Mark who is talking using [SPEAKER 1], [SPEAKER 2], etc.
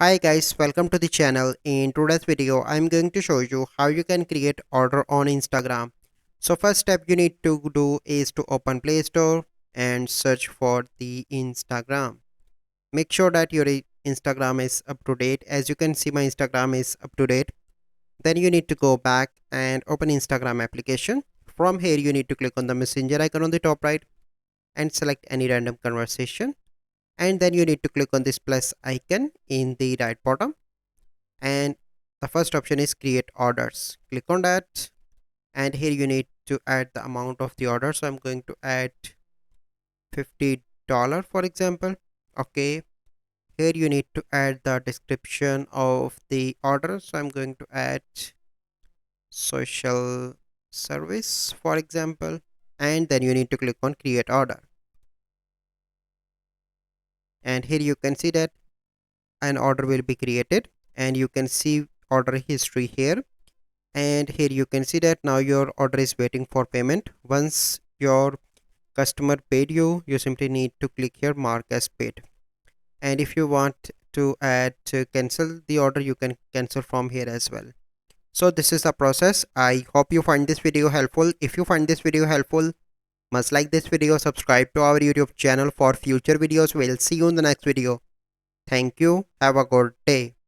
[SPEAKER 1] Hi guys, welcome to the channel. In today's video, I'm going to show you how you can create order on Instagram. So first step you need to do is to open Play Store and search for the Instagram. Make sure that your Instagram is up to date. As you can see, my Instagram is up to date. Then you need to go back and open Instagram application. From here, you need to click on the messenger icon on the top right and select any random conversation. And then you need to click on this plus icon in the right bottom, and the first option is create orders. Click on that, and here you need to add the amount of the order. So I'm going to add $50 for example. Okay, here you need to add the description of the order. So I'm going to add social service for example, and then you need to click on create order. And here you can see that an order will be created, and you can see order history here. And here you can see that now your order is waiting for payment. Once your customer paid you, you simply need to click here mark as paid. And if you want to add to cancel the order, you can cancel from here as well. So this is the process. I hope you find this video helpful. If you find this video helpful, must like this video, subscribe to our YouTube channel for future videos. We'll see you in the next video. Thank you. Have a good day.